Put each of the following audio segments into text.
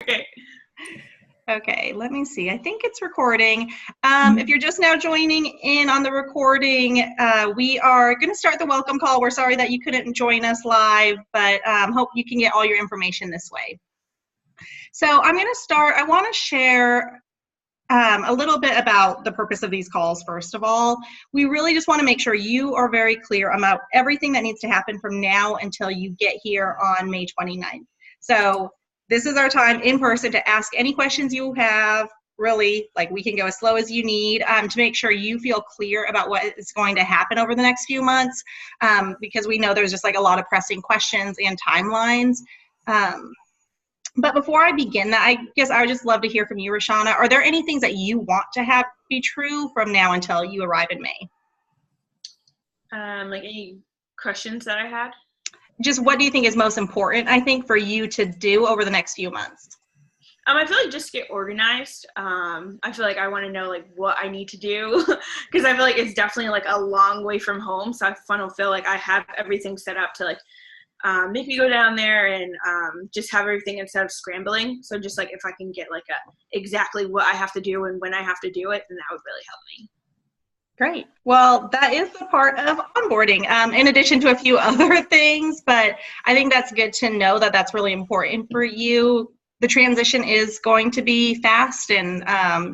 Okay. Okay, let me see. I think it's recording. If you're just now joining in on the recording, we are going to start the welcome call. We're sorry that you couldn't join us live, but hope you can get all your information this way. So I'm going to start. I want to share a little bit about the purpose of these calls. First of all, we really just want to make sure you are very clear about everything that needs to happen from now until you get here on May 29th. So this is our time in person to ask any questions you have. Really, like, we can go as slow as you need to make sure you feel clear about what is going to happen over the next few months, because we know there's just like a lot of pressing questions and timelines. But before I begin that, I guess I would just love to hear from you, Roshana. Are there any things that you want to have be true from now until you arrive in May? Like any questions that I had? Just what do you think is most important, I think, for you to do over the next few months? I feel like just get organized. I feel like I want to know like what I need to do because I feel like it's definitely like a long way from home. So I want to feel like I have everything set up to like make me go down there and just have everything instead of scrambling. So just like if I can get like exactly what I have to do and when I have to do it, then that would really help me. Great. Well, that is the part of onboarding, in addition to a few other things, but I think that's good to know that that's really important for you. The transition is going to be fast, and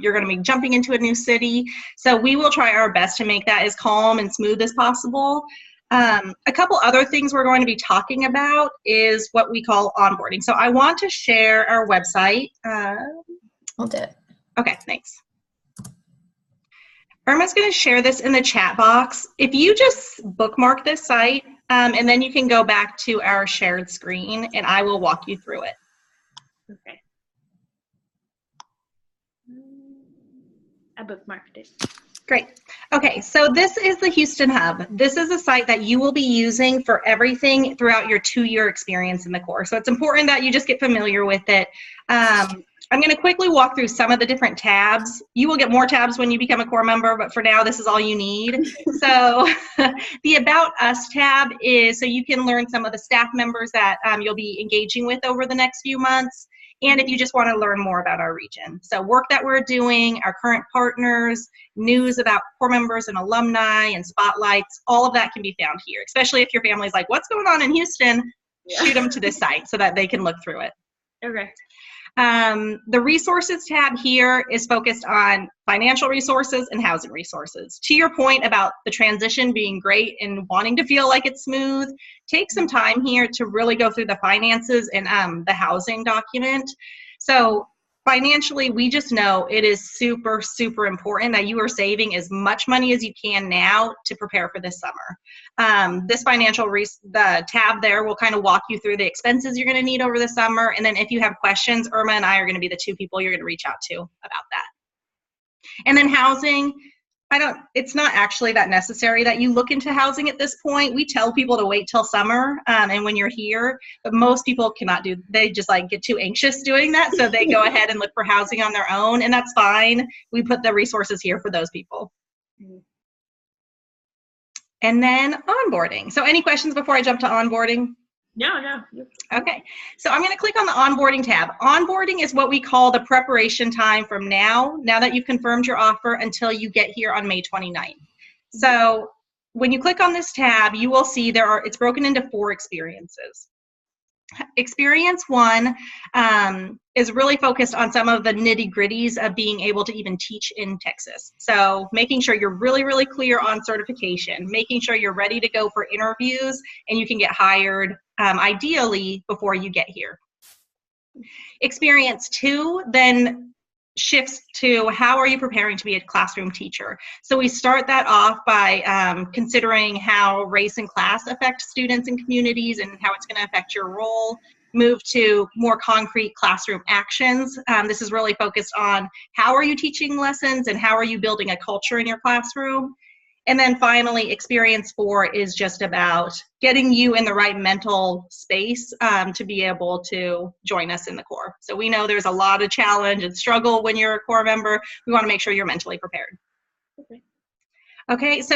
you're going to be jumping into a new city. So we will try our best to make that as calm and smooth as possible. A couple other things we're going to be talking about is what we call onboarding. So I want to share our website. I'll do it. Okay, thanks. Irma's going to share this in the chat box. If you just bookmark this site, and then you can go back to our shared screen, and I will walk you through it. Okay. I bookmarked it. Great. Okay, so this is the Houston Hub. This is a site that you will be using for everything throughout your 2-year experience in the course. So it's important that you just get familiar with it. I'm going to quickly walk through some of the different tabs. You will get more tabs when you become a core member, but for now, this is all you need. So the About Us tab is so you can learn some of the staff members that you'll be engaging with over the next few months, and if you just want to learn more about our region. So work that we're doing, our current partners, news about core members and alumni, and spotlights, all of that can be found here, especially if your family's like, what's going on in Houston? Yeah. Shoot them to this site so that they can look through it. Okay. The resources tab here is focused on financial resources and housing resources. To your point about the transition being great and wanting to feel like it's smooth, take some time here to really go through the finances and the housing document. So financially, we just know it is super, super important that you are saving as much money as you can now to prepare for this summer. This financial, the tab there will kind of walk you through the expenses you're going to need over the summer. And then if you have questions, Irma and I are going to be the 2 people you're going to reach out to about that. And then housing, it's not actually that necessary that you look into housing at this point. We tell people to wait till summer and when you're here, but most people cannot they just like get too anxious doing that. So they go ahead and look for housing on their own, and that's fine. We put the resources here for those people. And then onboarding. So any questions before I jump to onboarding? No. Okay, so I'm going to click on the onboarding tab. Onboarding is what we call the preparation time from now that you've confirmed your offer, until you get here on May 29th. So when you click on this tab, you will see it's broken into 4 experiences. Experience 1 is really focused on some of the nitty-gritties of being able to even teach in Texas. So making sure you're really, really clear on certification, making sure you're ready to go for interviews and you can get hired ideally before you get here. Experience 2 then shifts to how are you preparing to be a classroom teacher. So we start that off by considering how race and class affect students and communities and how it's going to affect your role. Move to more concrete classroom actions. This is really focused on how are you teaching lessons and how are you building a culture in your classroom. And then finally, experience 4 is just about getting you in the right mental space to be able to join us in the core. So we know there's a lot of challenge and struggle when you're a core member. We want to make sure you're mentally prepared. Okay, so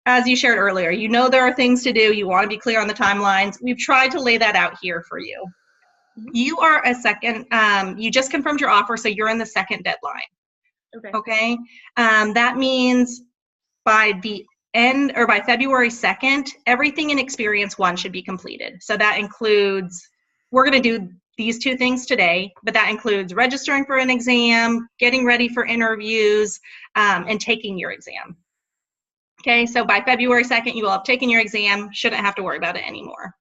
as you shared earlier, you know there are things to do. You want to be clear on the timelines. We've tried to lay that out here for you. You are a second, you just confirmed your offer, so you're in the second deadline. Okay. That means by the end or by February 2nd, everything in Experience 1 should be completed. So that includes, we're going to do these two things today, but that includes registering for an exam, getting ready for interviews, and taking your exam. Okay, so by February 2nd, you will have taken your exam, shouldn't have to worry about it anymore.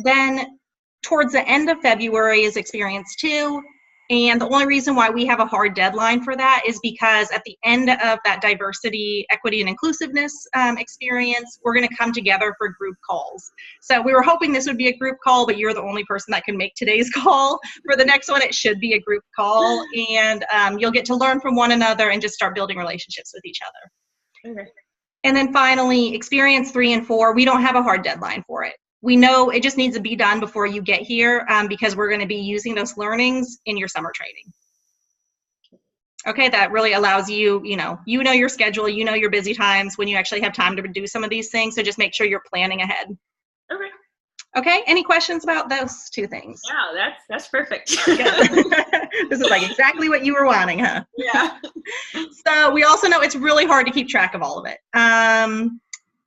Then towards the end of February is Experience 2, and the only reason why we have a hard deadline for that is because at the end of that diversity, equity, and inclusiveness experience, we're going to come together for group calls. So we were hoping this would be a group call, but you're the only person that can make today's call. For the next one, it should be a group call, and you'll get to learn from one another and just start building relationships with each other. Okay. And then finally, Experience 3 and 4, we don't have a hard deadline for it. We know it just needs to be done before you get here because we're going to be using those learnings in your summer training. Okay, that really allows you, you know your schedule, you know your busy times when you actually have time to do some of these things, so just make sure you're planning ahead. Okay. Okay, any questions about those two things? Yeah, that's perfect. This is like exactly what you were wanting, huh? Yeah. So we also know it's really hard to keep track of all of it.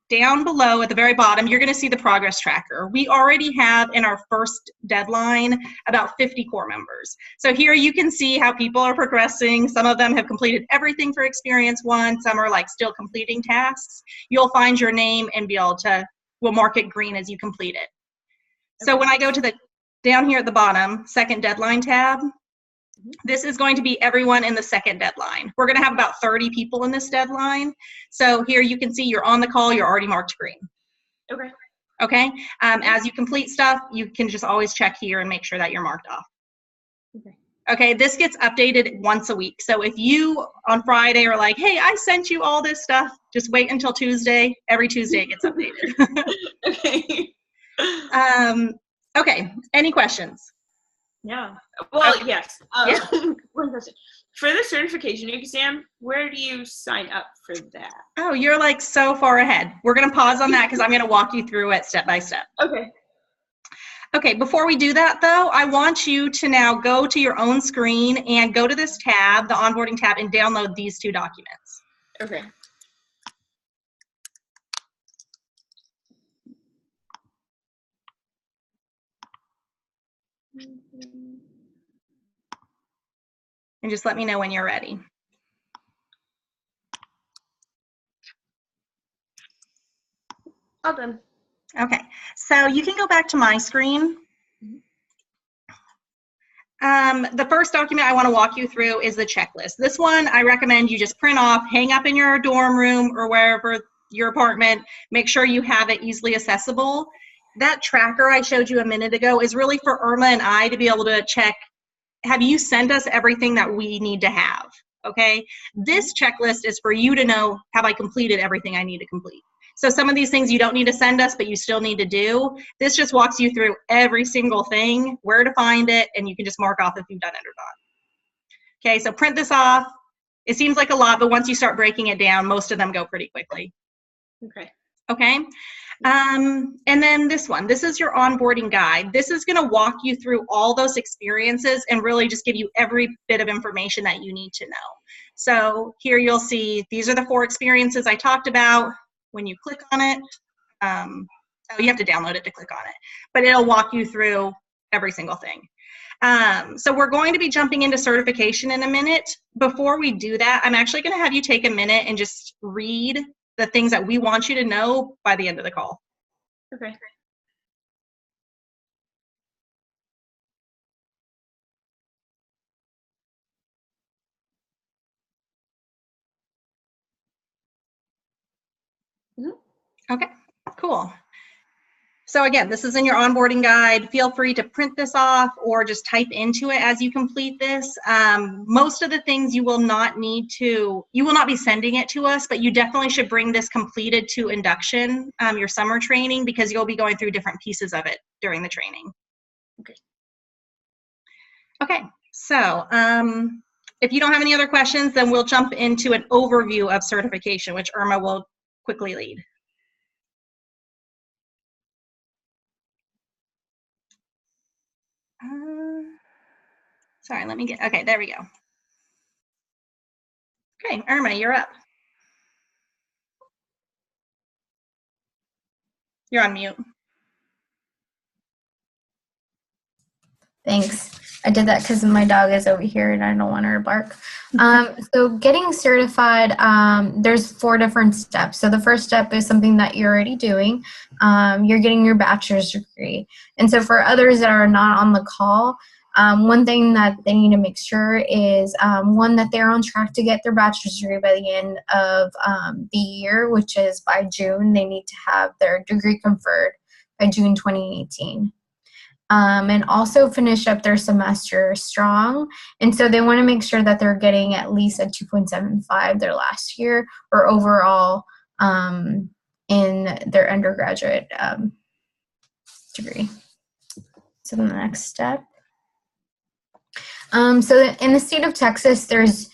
Down below at the very bottom, you're going to see the progress tracker. We already have in our first deadline about 50 core members. So here you can see how people are progressing. Some of them have completed everything for Experience 1. Some are like still completing tasks. You'll find your name and be able to, we'll mark it green as you complete it. So when I go to the down here at the bottom, second deadline tab, this is going to be everyone in the second deadline. We're going to have about 30 people in this deadline. So here you can see you're on the call, you're already marked green. Okay. Okay. As you complete stuff, you can just always check here and make sure that you're marked off. Okay. Okay, this gets updated once a week. So if you on Friday are like, hey, I sent you all this stuff, just wait until Tuesday. Every Tuesday it gets updated. Okay. Okay, any questions? Yeah. Well, Okay. yes. Yeah. One question. For the certification exam, where do you sign up for that? Oh, you're like so far ahead. We're going to pause on that because I'm going to walk you through it step by step. Okay. Okay, before we do that though, I want you to now go to your own screen and go to this tab, the onboarding tab, and download these two documents. Okay. And just let me know when you're ready. All done. Okay, so you can go back to my screen. The first document I want to walk you through is the checklist. This one I recommend you just print off, hang up in your dorm room or wherever your apartment. Make sure you have it easily accessible. That tracker I showed you a minute ago is really for Irma and I to be able to check, have you sent us everything that we need to have? Okay, this checklist is for you to know, have I completed everything I need to complete? So some of these things you don't need to send us, but you still need to do. This just walks you through every single thing, where to find it, and you can just mark off if you've done it or not. Okay, so print this off. It seems like a lot, but once you start breaking it down, most of them go pretty quickly. Okay. Okay, and then this one. This is your onboarding guide. This is going to walk you through all those experiences and really just give you every bit of information that you need to know. So here you'll see these are the 4 experiences I talked about. When you click on it, you have to download it to click on it, but it'll walk you through every single thing. So we're going to be jumping into certification in a minute. Before we do that, I'm actually going to have you take a minute and just read the things that we want you to know by the end of the call. Okay. Okay, cool. So again, this is in your onboarding guide. Feel free to print this off or just type into it as you complete this. Most of the things you will not need to, you will not be sending it to us, but you definitely should bring this completed to induction, your summer training, because you'll be going through different pieces of it during the training. Okay. Okay, so if you don't have any other questions, then we'll jump into an overview of certification, which Irma will quickly lead. Sorry, let me get, okay, there we go. Okay, Irma, you're up. You're on mute. Thanks. I did that because my dog is over here and I don't want her to bark. So getting certified, there's 4 different steps. So the first step is something that you're already doing. You're getting your bachelor's degree. And so for others that are not on the call, one thing that they need to make sure is, one, that they're on track to get their bachelor's degree by the end of the year, which is by June. They need to have their degree conferred by June 2018. And also finish up their semester strong. And so they want to make sure that they're getting at least a 2.75 their last year or overall in their undergraduate degree. So the next step. So in the state of Texas, there's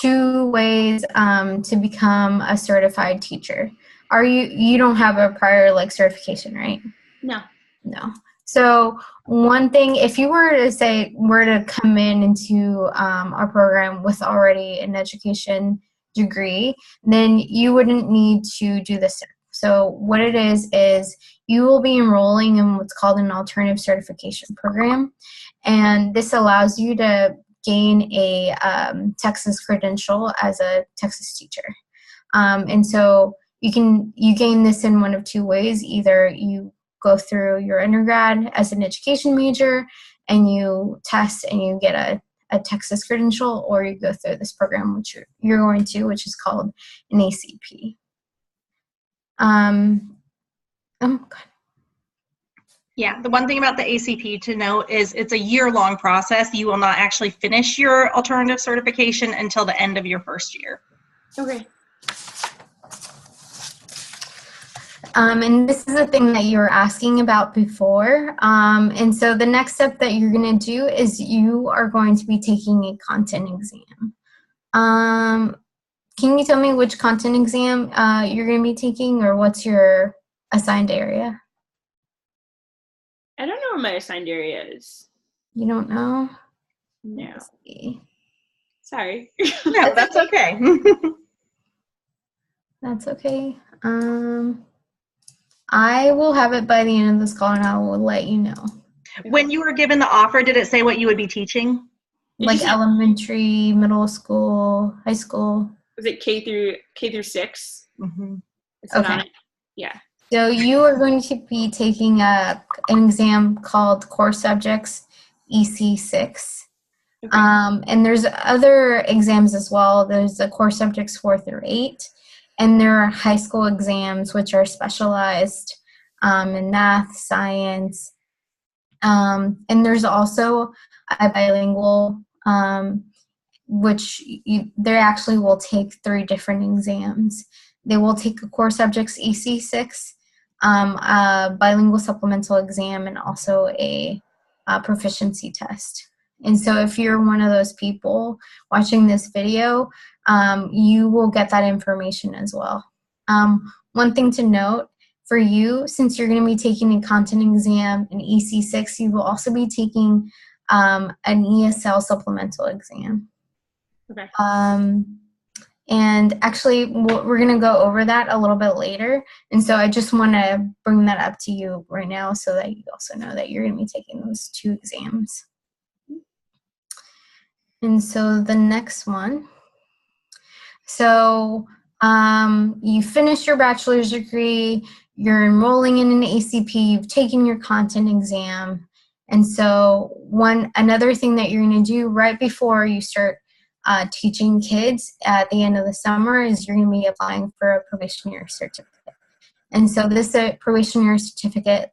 2 ways to become a certified teacher. You don't have a prior certification, right? No. No. So one thing, if you were to come into our program with already an education degree, then you wouldn't need to do this. So what it is you will be enrolling in what's called an alternative certification program. And this allows you to gain a Texas credential as a Texas teacher. And so you gain this in one of 2 ways. Either you go through your undergrad as an education major and you test and you get a Texas credential, or you go through this program which you're going to, which is called an ACP. Oh God. Yeah, the one thing about the ACP to note is it's a year-long process. You will not actually finish your alternative certification until the end of your first year. Okay. And this is the thing that you were asking about before. And so the next step that you're going to do is you are going to be taking a content exam. Can you tell me which content exam you're going to be taking, or what's your assigned area? I don't know where my assigned area is. You don't know? No. Let's see. Sorry. No, that's okay. That's okay. I will have it by the end of this call, and I will let you know. When you were given the offer, did it say what you would be teaching? Like elementary, middle school, high school. Was it K through 6? Mm-hmm. Okay. Yeah. So you are going to be taking an exam called Core Subjects EC6. Okay. And there's other exams as well. There's the Core Subjects 4 through 8. And there are high school exams, which are specialized in math, science. And there's also a bilingual, which they actually will take 3 different exams. They will take a Core Subjects EC6, a bilingual supplemental exam, and also a proficiency test. And so if you're one of those people watching this video, you will get that information as well. One thing to note for you, since you're going to be taking a content exam, an EC6, you will also be taking an ESL supplemental exam. Okay. And actually, we're going to go over that a little bit later. And so I just want to bring that up to you right now so that you also know that you're going to be taking those 2 exams. And so the next one. So you finish your bachelor's degree, you're enrolling in an ACP, you've taken your content exam. And so another thing that you're going to do right before you start teaching kids at the end of the summer is you're going to be applying for a probationary certificate. And so this probationary certificate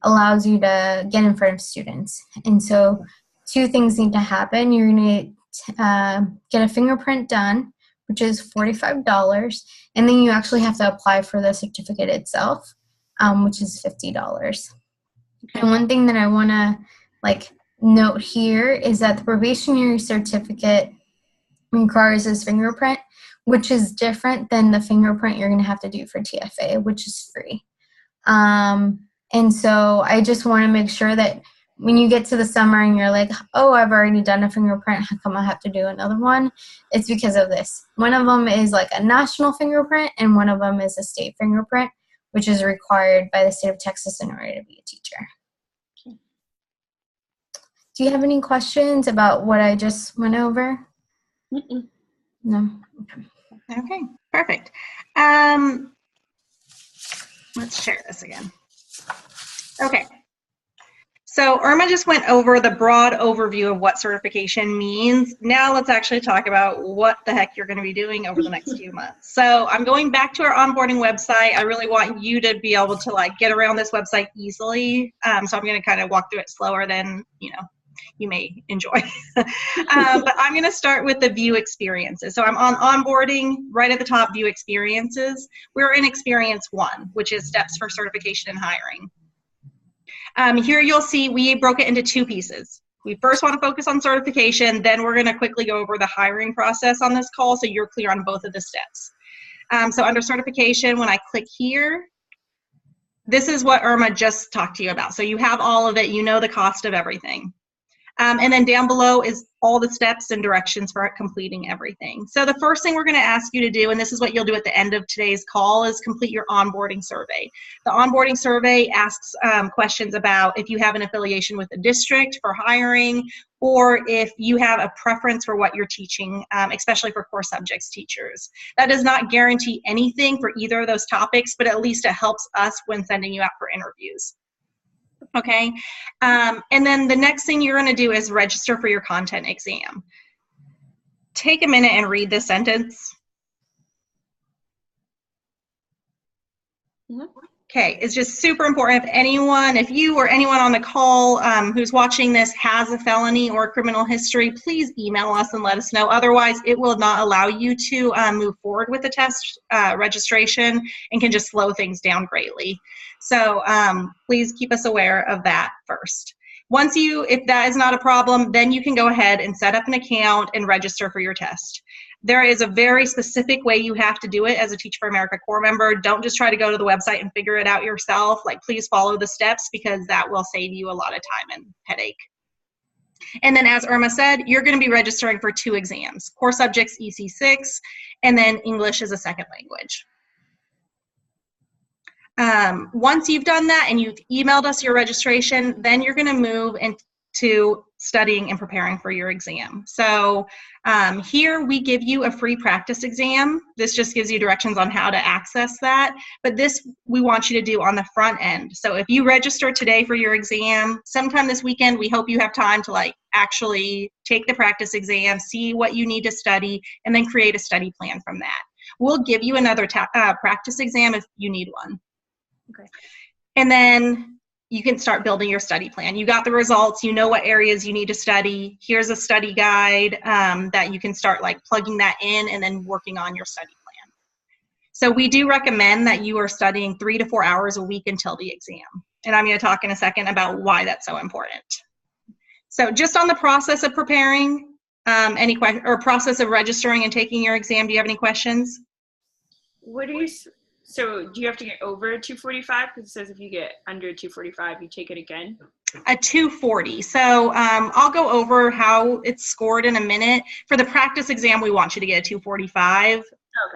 allows you to get in front of students. And so 2 things need to happen. You're going to get a fingerprint done, which is $45, and then you actually have to apply for the certificate itself, which is $50. Okay. And one thing that I want to note here is that the probationary certificate requires this fingerprint, which is different than the fingerprint you're going to have to do for TFA, which is free. And so I just want to make sure that when you get to the summer and you're like, oh, I've already done a fingerprint, how come I have to do another one? It's because of this. One of them is like a national fingerprint, and one of them is a state fingerprint, which is required by the state of Texas in order to be a teacher. Do you have any questions about what I just went over? Mm-mm. No? Okay, perfect. Let's share this again. Okay. So Irma just went over the broad overview of what certification means. Now let's actually talk about what the heck you're going to be doing over the next few months. So I'm going back to our onboarding website. I really want you to be able to like get around this website easily. So I'm going to kind of walk through it slower than, you may enjoy. But I'm going to start with the view experiences. So I'm on onboarding, right at the top, view experiences. We're in experience 1, which is steps for certification and hiring. Here you'll see we broke it into 2 pieces. We first want to focus on certification, then we're going to quickly go over the hiring process on this call so you're clear on both of the steps. So under certification, when I click here, this is what Irma just talked to you about. So you have all of it, you know the cost of everything. And then down below is all the steps and directions for completing everything. So the first thing we're going to ask you to do, and this is what you'll do at the end of today's call, is complete your onboarding survey. The onboarding survey asks questions about if you have an affiliation with the district for hiring, or if you have a preference for what you're teaching, especially for core subjects teachers. That does not guarantee anything for either of those topics, but at least it helps us when sending you out for interviews. Okay, and then the next thing you're going to do is register for your content exam. Take a minute and read this sentence. Okay, it's just super important. If you or anyone on the call who's watching this has a felony or criminal history, please email us and let us know. Otherwise, it will not allow you to move forward with the test registration and can just slow things down greatly. So please keep us aware of that first. If that is not a problem, then you can go ahead and set up an account and register for your test. There is a very specific way you have to do it as a Teach for America core member. Don't just try to go to the website and figure it out yourself. Please follow the steps because that will save you a lot of time and headache. And then as Irma said, you're going to be registering for 2 exams, core subjects EC6, and then English as a second language. Once you've done that and you've emailed us your registration, then you're going to move into studying and preparing for your exam. So here we give you a free practice exam. This just gives you directions on how to access that, but this we want you to do on the front end. So if you register today for your exam, sometime this weekend, we hope you have time to actually take the practice exam, see what you need to study, and then create a study plan from that. We'll give you another practice exam if you need one. Okay. And then you can start building your study plan. You got the results, you know what areas you need to study. Here's a study guide that you can start plugging that in and then working on your study plan. So we do recommend that you are studying 3 to 4 hours a week until the exam. And I'm going to talk in a second about why that's so important. So just on the process of preparing, process of registering and taking your exam, do you have any questions? So do you have to get over 245? Because it says if you get under 245, you take it again. A 240. So I'll go over how it's scored in a minute. For the practice exam, we want you to get a 245. Okay.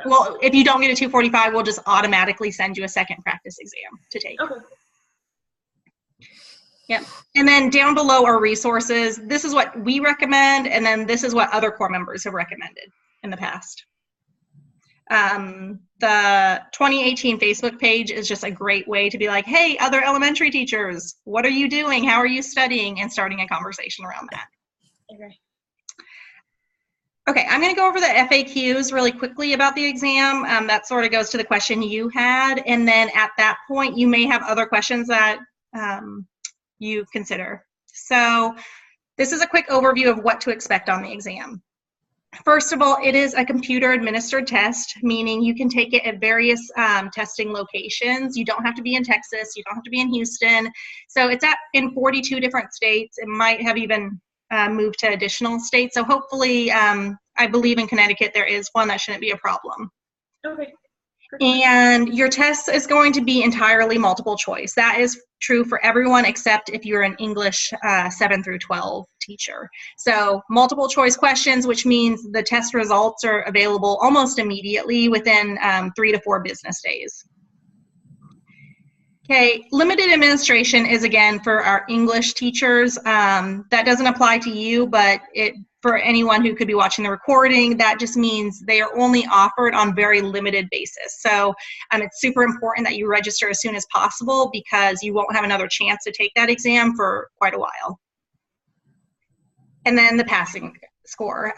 Well, if you don't get a 245, we'll just automatically send you a second practice exam to take. Okay. Yep. And then down below are resources. This is what we recommend, and then this is what other core members have recommended in the past. The 2018 Facebook page is just a great way to be like, hey, other elementary teachers, what are you doing? How are you studying? And starting a conversation around that. Okay, I'm going to go over the FAQs really quickly about the exam. That sort of goes to the question you had. And then at that point, you may have other questions that you consider. So this is a quick overview of what to expect on the exam. First of all, it is a computer-administered test, meaning you can take it at various testing locations. You don't have to be in Texas. You don't have to be in Houston. So it's in 42 different states. It might have even moved to additional states. So hopefully, I believe in Connecticut, there is one that shouldn't be a problem. Okay. And your test is going to be entirely multiple choice. That is true for everyone except if you're an English 7 through 12 teacher. So multiple choice questions, which means the test results are available almost immediately within 3 to 4 business days. Okay, limited administration is again for our English teachers. That doesn't apply to you, but for anyone who could be watching the recording, that just means they are only offered on very limited basis. So it's super important that you register as soon as possible because you won't have another chance to take that exam for quite a while. And then the passing score.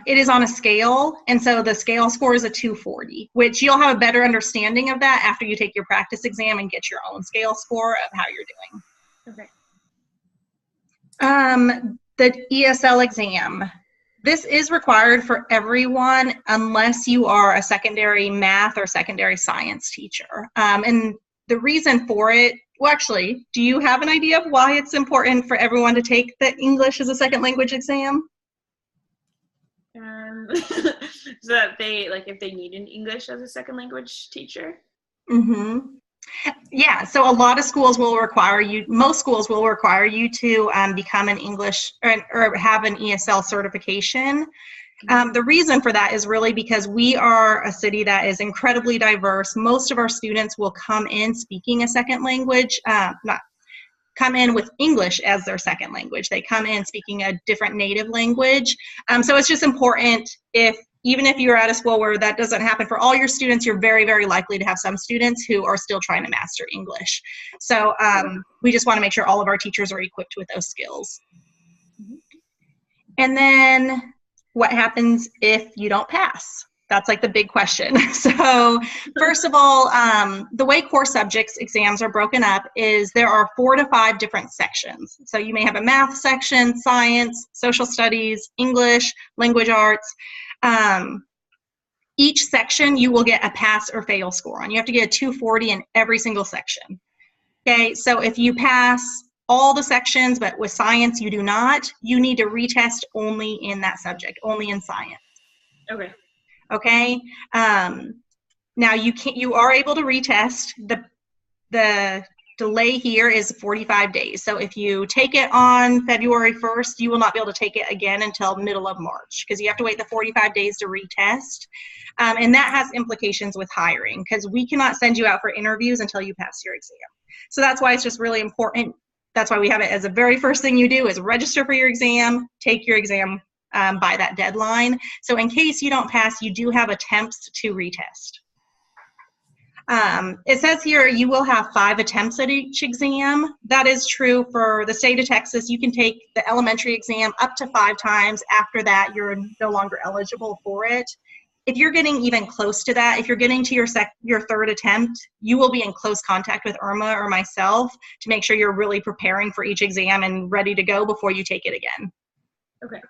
It is on a scale, and so the scale score is a 240, which you'll have a better understanding of that after you take your practice exam and get your own scale score of how you're doing. Okay. The ESL exam. This is required for everyone unless you are a secondary math or secondary science teacher. And the reason for it, well, actually, do you have an idea of why it's important for everyone to take the English as a second language exam? So that they, like, if they need an English as a second language teacher? Mm-hmm. Yeah, so a lot of schools will require you, most schools will require you to become an English or have an ESL certification. The reason for that is really because we are a city that is incredibly diverse. Most of our students will come in speaking a second language, not come in with English as their second language. They come in speaking a different native language. So it's just important even if you're at a school where that doesn't happen for all your students, you're very, very likely to have some students who are still trying to master English. So we just want to make sure all of our teachers are equipped with those skills. And then what happens if you don't pass? That's like the big question. So first of all, the way core subjects exams are broken up is there are 4 to 5 different sections. So you may have a math section, science, social studies, English, language arts. Each section you will get a pass or fail score on. You have to get a 240 in every single section. Okay, so if you pass all the sections, but with science you do not, you need to retest only in that subject, only in science. Okay. Okay. Now you are able to retest. The delay here is 45 days. So if you take it on February 1st, you will not be able to take it again until middle of March because you have to wait the 45 days to retest. And that has implications with hiring because we cannot send you out for interviews until you pass your exam. So that's why it's just really important. That's why we have it as the very first thing you do is register for your exam, take your exam by that deadline. So in case you don't pass, you do have attempts to retest. It says here you will have 5 attempts at each exam. That is true for the state of Texas. You can take the elementary exam up to 5 times. After that, you're no longer eligible for it. If you're getting even close to that, if you're getting to your 3rd attempt, you will be in close contact with Irma or myself to make sure you're really preparing for each exam and ready to go before you take it again. Okay.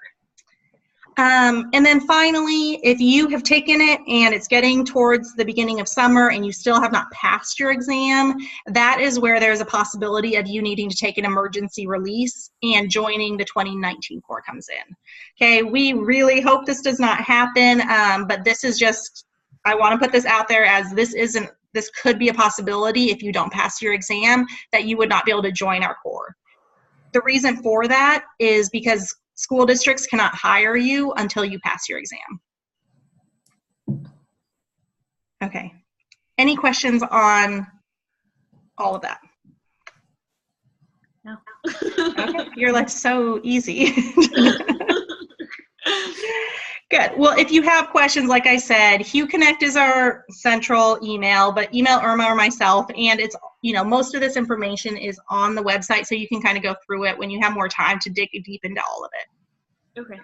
And then finally, if you have taken it and it's getting towards the beginning of summer and you still have not passed your exam, that is where there's a possibility of you needing to take an emergency release and joining the 2019 core comes in. Okay, we really hope this does not happen, but this is just, I want to put this out there as this could be a possibility if you don't pass your exam that you would not be able to join our core. The reason for that is because school districts cannot hire you until you pass your exam. Okay. Any questions on all of that? No. Okay. You're like so easy. Good. Well, if you have questions, like I said, Hugh Connect is our central email, but email Irma or myself, and it's, most of this information is on the website, so you can kind of go through it when you have more time to dig deep into all of it. Okay.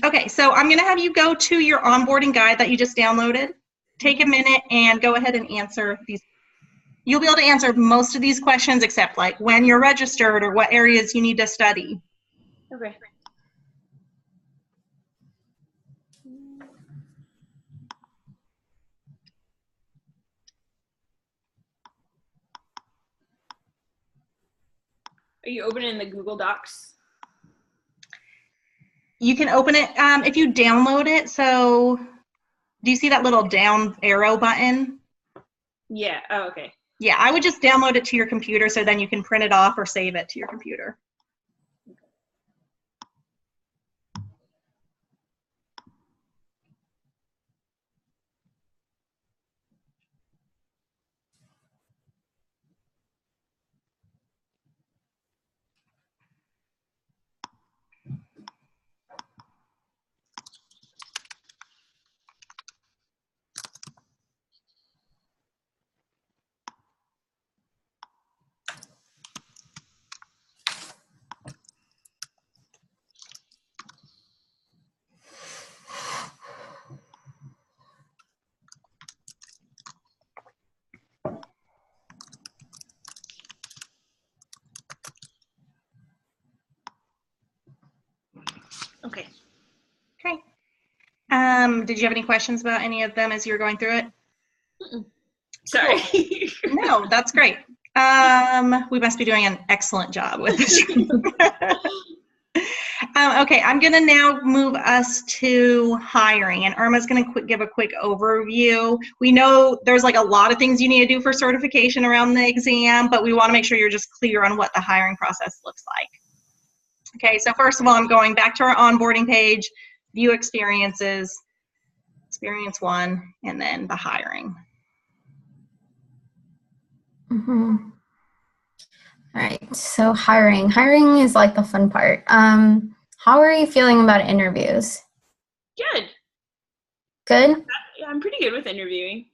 Okay, so I'm going to have you go to your onboarding guide that you just downloaded. Take a minute and go ahead and answer these. You'll be able to answer most of these questions except like when you're registered or what areas you need to study. Okay. Are you opening the Google Docs? You can open it if you download it. So Do you see that little down arrow button? Yeah. Oh, okay. Yeah, I would just download it to your computer so then you can print it off or save it to your computer. Okay. Okay. Did you have any questions about any of them as you were going through it? Sorry. Cool. No, that's great. We must be doing an excellent job with this. Okay, I'm going to now move us to hiring, and Irma's going to give a quick overview. We know there's like a lot of things you need to do for certification around the exam, but we want to make sure you're just clear on what the hiring process looks like. Okay, so first of all, I'm going back to our onboarding page, view experiences, experience 1, and then the hiring. Mm-hmm. All right, so hiring. Hiring is like the fun part. How are you feeling about interviews? Good. Good? Yeah, I'm pretty good with interviewing.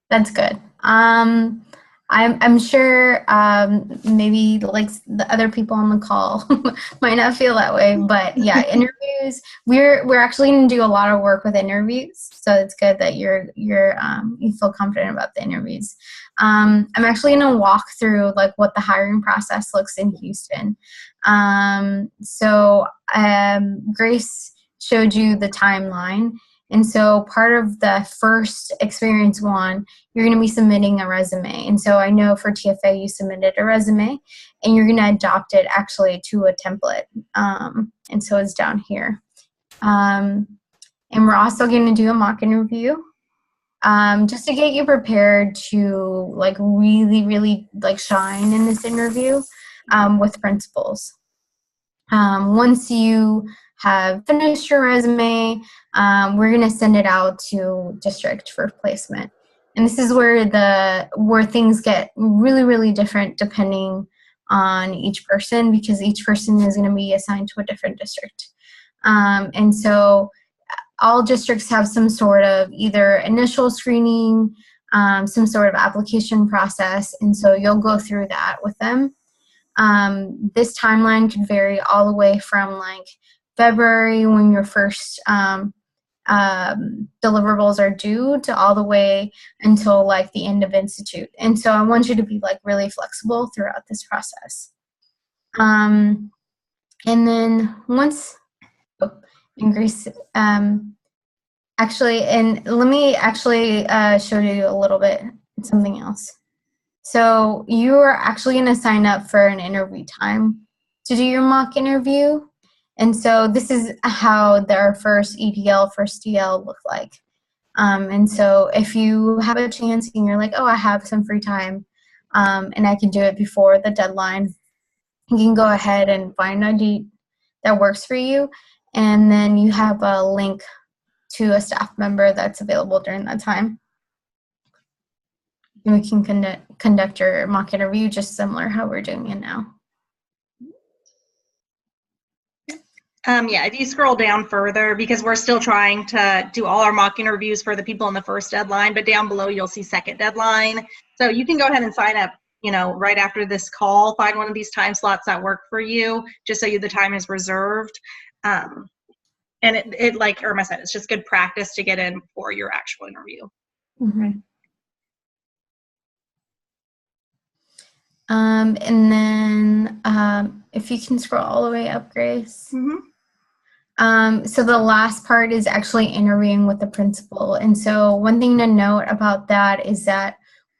That's good. I'm sure maybe like the other people on the call might not feel that way, but yeah, interviews. We're actually going to do a lot of work with interviews, so it's good that you feel confident about the interviews. I'm actually going to walk through like what the hiring process looks in Houston. Grace showed you the timeline. And so part of the first experience 1, you're going to be submitting a resume. And so I know for TFA you submitted a resume and you're going to adopt it actually to a template. And so it's down here. And we're also going to do a mock interview just to get you prepared to like really like shine in this interview with principals. Once you have finished your resume, we're going to send it out to district for placement. And this is where things get really different depending on each person, because each person is going to be assigned to a different district. And so all districts have some sort of either initial screening, some sort of application process, and so you'll go through that with them. This timeline could vary all the way from like February when your first deliverables are due to all the way until like the end of institute. And so I want you to be like really flexible throughout this process. And then once, and Grace, actually, and let me actually show you a little bit something else. So you are actually going to sign up for an interview time to do your mock interview. And so this is how their first EDL, first DL look like. And so if you have a chance and you're like, oh, I have some free time and I can do it before the deadline, you can go ahead and find a date that works for you. And then you have a link to a staff member that's available during that time. And we can conduct your mock interview just similar how we're doing it now. Yeah, if you scroll down further, because we're still trying to do all our mock interviews for the people in the first deadline, but down below you'll see second deadline. So you can go ahead and sign up, right after this call, find one of these time slots that work for you, just so the time is reserved. And it like Irma said, it's just good practice to get in for your actual interview. Mm-hmm. And then if you can scroll all the way up, Grace. Mm-hmm. So the last part is actually interviewing with the principal. And so one thing to note about that is that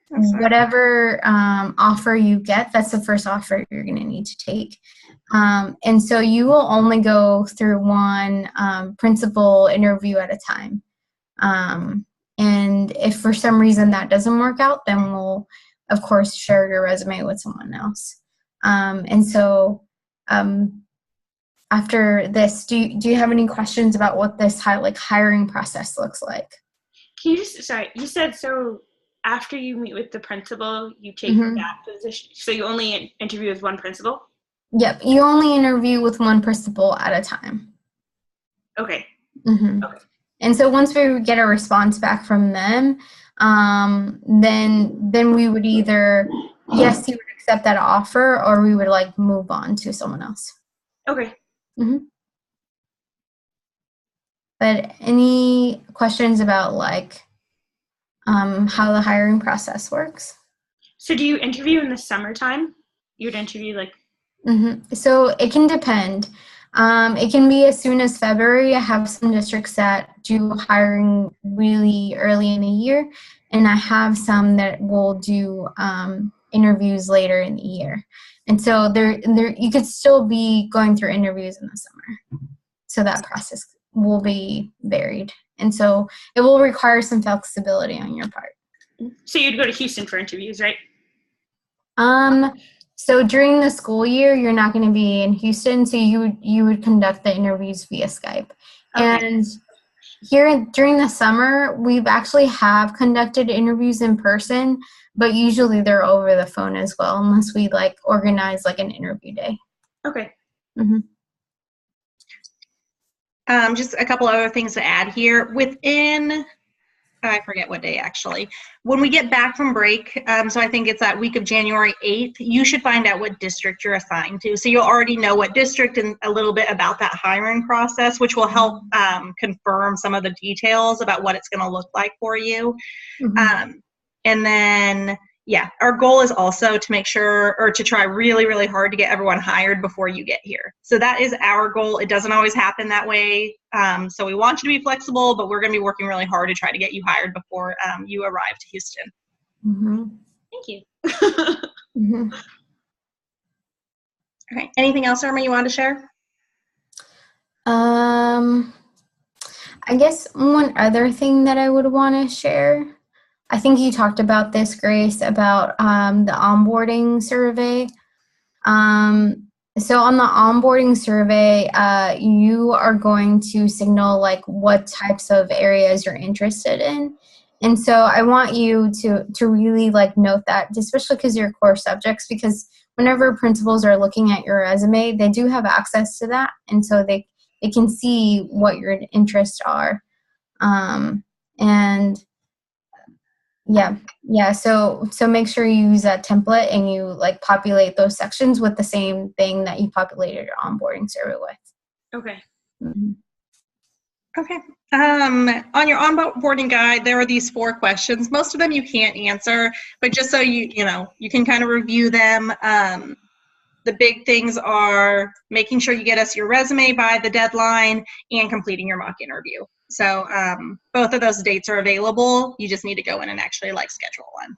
whatever offer you get, that's the first offer you're going to need to take. And so you will only go through one principal interview at a time. And if for some reason that doesn't work out, then we'll, of course, share your resume with someone else. And so after this, do you have any questions about what this hiring process looks like? Can you sorry, you said so after you meet with the principal, you take that position. So you only interview with one principal? Yep. You only interview with one principal at a time. Okay. Okay. And so once we get a response back from them, then we would either, yes, you would accept that offer, or we would move on to someone else. Okay. But any questions about how the hiring process works? So do you interview in the summertime? You'd interview So it can depend. It can be as soon as February. I have some districts that do hiring really early in the year, and I have some that will do interviews later in the year. And so there you could still be going through interviews in the summer. So that process will be varied. And so it will require some flexibility on your part. So you'd go to Houston for interviews, right? So during the school year, you're not going to be in Houston, so you would conduct the interviews via Skype. Okay. And here during the summer, we've actually have conducted interviews in person, but usually they're over the phone as well, unless we organize an interview day. Okay. Just a couple other things to add here. Within, I forget what day actually, when we get back from break, so I think it's that week of January 8th, you should find out what district you're assigned to. So you'll already know what district and a little bit about that hiring process, which will help confirm some of the details about what it's going to look like for you. And then, yeah, our goal is also to make sure, or to try really, really hard to get everyone hired before you get here. So that is our goal. It doesn't always happen that way. So we want you to be flexible, but we're going to be working really hard to try to get you hired before you arrive to Houston. Thank you. Okay. Anything else, Irma, you want to share? I guess one other thing that I would want to share, I think you talked about this, Grace, about the onboarding survey. So on the onboarding survey, you are going to signal what types of areas you're interested in. And so I want you to really note that, especially because your core subjects, because whenever principals are looking at your resume, they do have access to that. And so they can see what your interests are. And yeah. So make sure you use that template and you populate those sections with the same thing that you populated your onboarding survey with. Okay. Okay. On your onboarding guide, there are these 4 questions. Most of them you can't answer, but just so you can kind of review them. The big things are making sure you get us your resume by the deadline and completing your mock interview. So both of those dates are available. You just need to go in and actually schedule one.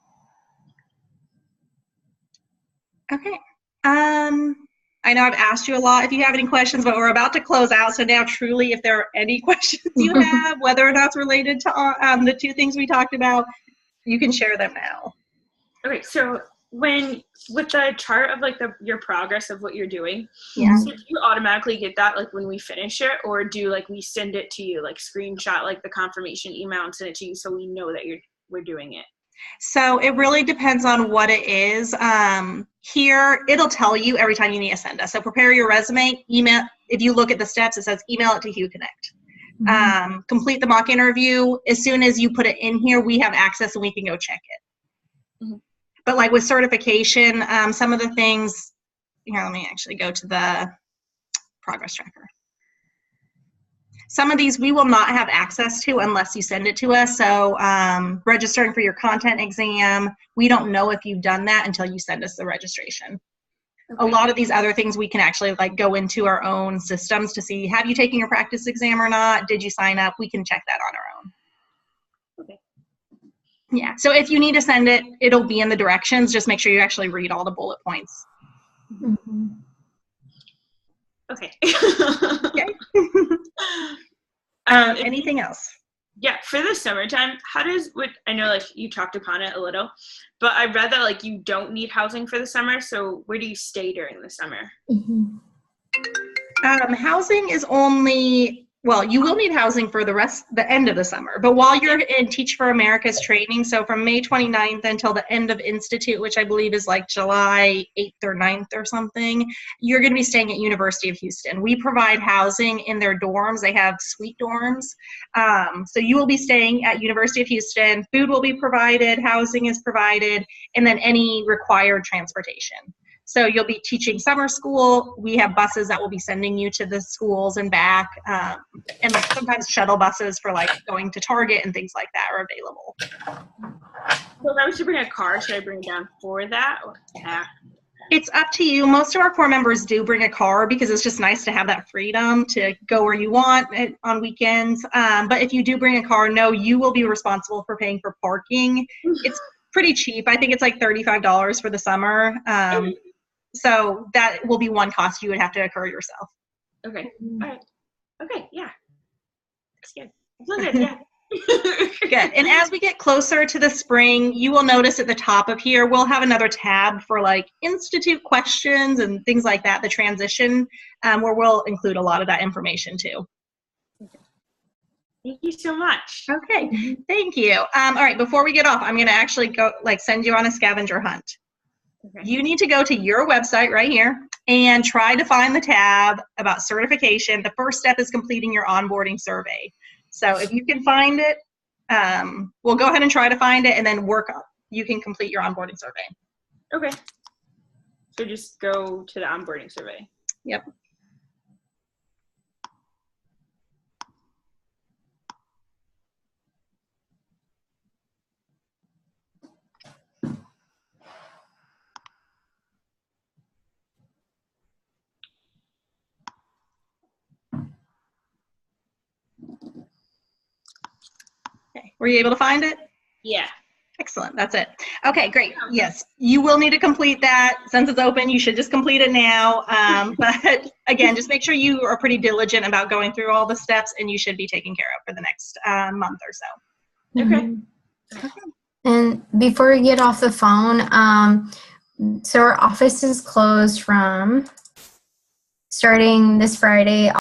Okay. I know I've asked you a lot if you have any questions, but we're about to close out. So now truly, if there are any questions you have, whether or not it's related to the 2 things we talked about, you can share them now. Okay. So with the chart of your progress of what you're doing, so do you automatically get that when we finish it, or do we send it to you, screenshot the confirmation email and send it to you so we know that we're doing it? So it really depends on what it is. Here, it'll tell you every time you need to send us. So prepare your resume, email. If you look at the steps, it says email it to HughConnect. Complete the mock interview. As soon as you put it in here, we have access and we can go check it. But with certification, some of the things, here, let me actually go to the progress tracker. Some of these we will not have access to unless you send it to us. So registering for your content exam, we don't know if you've done that until you send us the registration. Okay. A lot of these other things we can actually go into our own systems to see, have you taken your practice exam or not? Did you sign up? We can check that on our own. Okay. Yeah, so if you need to send it, it'll be in the directions. Just make sure you actually read all the bullet points. Okay. Okay. Anything else? Yeah, for the summertime, I know like you talked upon it a little, but I read that like you don't need housing for the summer, so where do you stay during the summer? Mm-hmm. Housing is only, well, you will need housing for the end of the summer, but while you're in Teach for America's training, so from May 29th until the end of Institute, which I believe is like July 8th or 9th or something, you're going to be staying at University of Houston. We provide housing in their dorms. They have suite dorms. So you will be staying at University of Houston. Food will be provided, housing is provided, and then any required transportation. So you'll be teaching summer school. We have buses that will be sending you to the schools and back, and like sometimes shuttle buses for like going to Target and things like that are available. So if I was to bring a car, should I bring it down for that? Yeah. It's up to you. Most of our core members do bring a car because it's just nice to have that freedom to go where you want on weekends. But if you do bring a car, no, you will be responsible for paying for parking. It's pretty cheap. I think it's like $35 for the summer. So that will be one cost you would have to incur yourself. Okay. All right. Okay. Yeah. That's good. That's good. Yeah. Good. And as we get closer to the spring, you will notice at the top of here, we'll have another tab for like institute questions and things like that, the transition, where we'll include a lot of that information too. Thank you so much. Okay. Thank you. All right. Before we get off, I'm going to actually go send you on a scavenger hunt. Okay. You need to go to your website right here and try to find the tab about certification. The first step is completing your onboarding survey. So if you can find it, we'll go ahead and try to find it and then work up. You can complete your onboarding survey. Okay. So just go to the onboarding survey. Yep. Okay. Were you able to find it? Yeah. Excellent. That's it. Okay, great. Yes, you will need to complete that. Since it's open, you should just complete it now. But again, just make sure you are pretty diligent about going through all the steps, and you should be taken care of for the next month or so. Okay. Okay. And before we get off the phone, so our office is closed from starting this Friday,